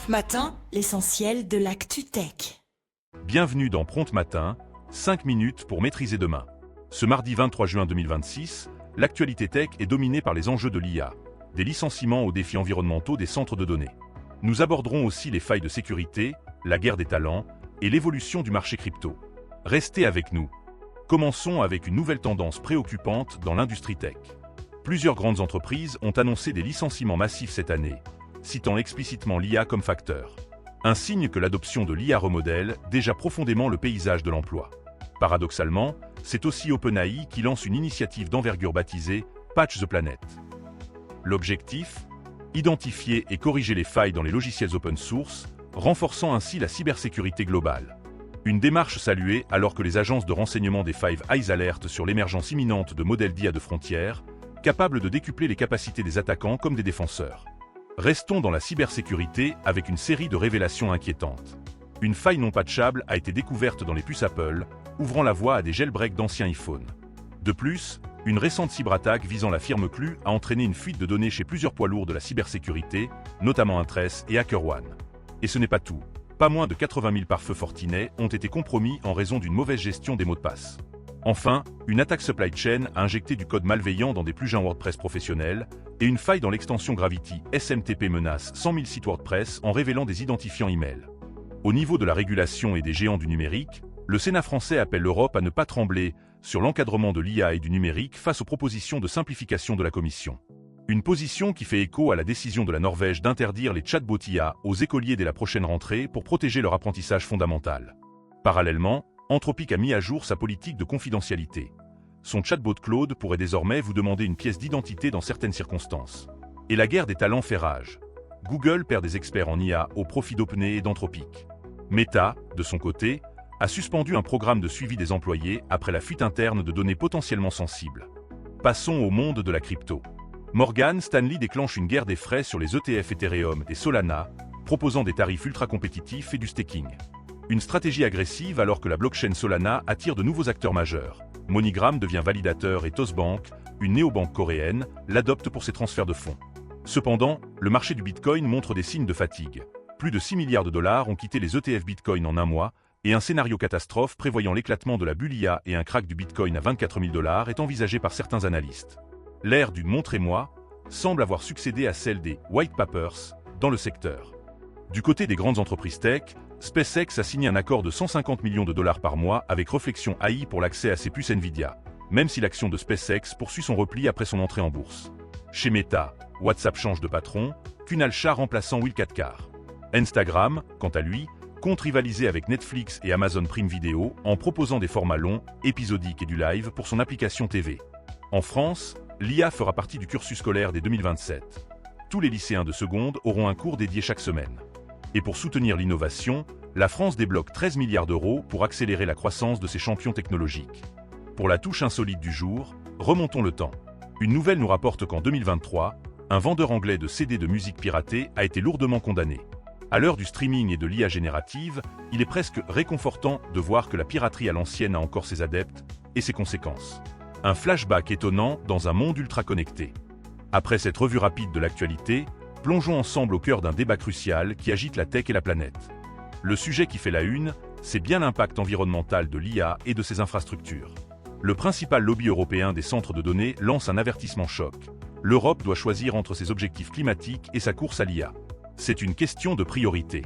Prompt Matin, l'essentiel de l'actu tech. Bienvenue dans Prompt Matin, 5 minutes pour maîtriser demain. Ce mardi 23 juin 2026, l'actualité tech est dominée par les enjeux de l'IA, des licenciements aux défis environnementaux des centres de données. Nous aborderons aussi les failles de sécurité, la guerre des talents et l'évolution du marché crypto. Restez avec nous. Commençons avec une nouvelle tendance préoccupante dans l'industrie tech. Plusieurs grandes entreprises ont annoncé des licenciements massifs cette année, citant explicitement l'IA comme facteur. Un signe que l'adoption de l'IA remodèle déjà profondément le paysage de l'emploi. Paradoxalement, c'est aussi OpenAI qui lance une initiative d'envergure baptisée Patch the Planet. L'objectif ? Identifier et corriger les failles dans les logiciels open source, renforçant ainsi la cybersécurité globale. Une démarche saluée alors que les agences de renseignement des Five Eyes alertent sur l'émergence imminente de modèles d'IA de frontières, capables de décupler les capacités des attaquants comme des défenseurs. Restons dans la cybersécurité avec une série de révélations inquiétantes. Une faille non patchable a été découverte dans les puces Apple, ouvrant la voie à des jailbreaks d'anciens iPhone. De plus, une récente cyberattaque visant la firme Clue a entraîné une fuite de données chez plusieurs poids lourds de la cybersécurité, notamment Intress et HackerOne. Et ce n'est pas tout. Pas moins de 80 000 pare-feux Fortinet ont été compromis en raison d'une mauvaise gestion des mots de passe. Enfin, une attaque supply chain a injecté du code malveillant dans des plugins WordPress professionnels, et une faille dans l'extension Gravity SMTP menace 100 000 sites WordPress en révélant des identifiants email. Au niveau de la régulation et des géants du numérique, le Sénat français appelle l'Europe à ne pas trembler sur l'encadrement de l'IA et du numérique face aux propositions de simplification de la Commission. Une position qui fait écho à la décision de la Norvège d'interdire les chatbots IA aux écoliers dès la prochaine rentrée pour protéger leur apprentissage fondamental. Parallèlement, Anthropic a mis à jour sa politique de confidentialité. Son chatbot Claude pourrait désormais vous demander une pièce d'identité dans certaines circonstances. Et la guerre des talents fait rage. Google perd des experts en IA au profit d'OpenAI et d'Anthropic. Meta, de son côté, a suspendu un programme de suivi des employés après la fuite interne de données potentiellement sensibles. Passons au monde de la crypto. Morgan Stanley déclenche une guerre des frais sur les ETF Ethereum et Solana, proposant des tarifs ultra compétitifs et du staking. Une stratégie agressive alors que la blockchain Solana attire de nouveaux acteurs majeurs. MoneyGram devient validateur et Tosbank, une néobanque coréenne, l'adopte pour ses transferts de fonds. Cependant, le marché du Bitcoin montre des signes de fatigue. Plus de 6 milliards de dollars ont quitté les ETF Bitcoin en un mois, et un scénario catastrophe prévoyant l'éclatement de la bulle IA et un crack du Bitcoin à 24 000 $ est envisagé par certains analystes. L'ère du « montrez-moi » semble avoir succédé à celle des « white papers » dans le secteur. Du côté des grandes entreprises tech, SpaceX a signé un accord de 150 millions de dollars par mois avec Reflexion AI pour l'accès à ses puces Nvidia, même si l'action de SpaceX poursuit son repli après son entrée en bourse. Chez Meta, WhatsApp change de patron, Kunal Shah remplaçant Will Katkar. Instagram, quant à lui, compte rivaliser avec Netflix et Amazon Prime Video en proposant des formats longs, épisodiques et du live pour son application TV. En France, l'IA fera partie du cursus scolaire dès 2027. Tous les lycéens de seconde auront un cours dédié chaque semaine. Et pour soutenir l'innovation, la France débloque 13 milliards d'euros pour accélérer la croissance de ses champions technologiques. Pour la touche insolite du jour, remontons le temps. Une nouvelle nous rapporte qu'en 2023, un vendeur anglais de CD de musique piratée a été lourdement condamné. À l'heure du streaming et de l'IA générative, il est presque réconfortant de voir que la piraterie à l'ancienne a encore ses adeptes et ses conséquences. Un flashback étonnant dans un monde ultra connecté. Après cette revue rapide de l'actualité, plongeons ensemble au cœur d'un débat crucial qui agite la tech et la planète. Le sujet qui fait la une, c'est bien l'impact environnemental de l'IA et de ses infrastructures. Le principal lobby européen des centres de données lance un avertissement choc. L'Europe doit choisir entre ses objectifs climatiques et sa course à l'IA. C'est une question de priorité.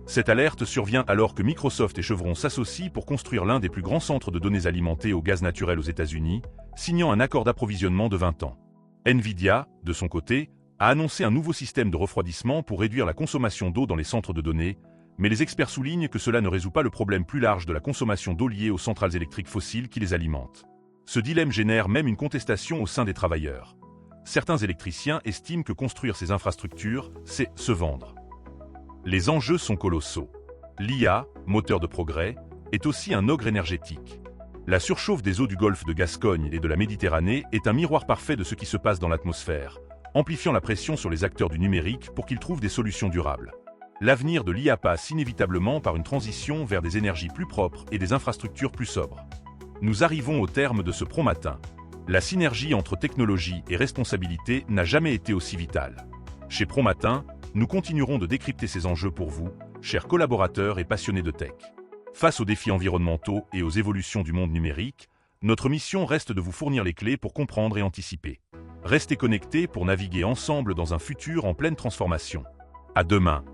Cette alerte survient alors que Microsoft et Chevron s'associent pour construire l'un des plus grands centres de données alimentés au gaz naturel aux États-Unis, signant un accord d'approvisionnement de 20 ans. Nvidia, de son côté, a annoncé un nouveau système de refroidissement pour réduire la consommation d'eau dans les centres de données, mais les experts soulignent que cela ne résout pas le problème plus large de la consommation d'eau liée aux centrales électriques fossiles qui les alimentent. Ce dilemme génère même une contestation au sein des travailleurs. Certains électriciens estiment que construire ces infrastructures, c'est se vendre. Les enjeux sont colossaux. L'IA, moteur de progrès, est aussi un ogre énergétique. La surchauffe des eaux du golfe de Gascogne et de la Méditerranée est un miroir parfait de ce qui se passe dans l'atmosphère, amplifiant la pression sur les acteurs du numérique pour qu'ils trouvent des solutions durables. L'avenir de l'IA passe inévitablement par une transition vers des énergies plus propres et des infrastructures plus sobres. Nous arrivons au terme de ce prompt matin. La synergie entre technologie et responsabilité n'a jamais été aussi vitale. Chez Prompt Matin, nous continuerons de décrypter ces enjeux pour vous, chers collaborateurs et passionnés de tech. Face aux défis environnementaux et aux évolutions du monde numérique, notre mission reste de vous fournir les clés pour comprendre et anticiper. Restez connectés pour naviguer ensemble dans un futur en pleine transformation. À demain.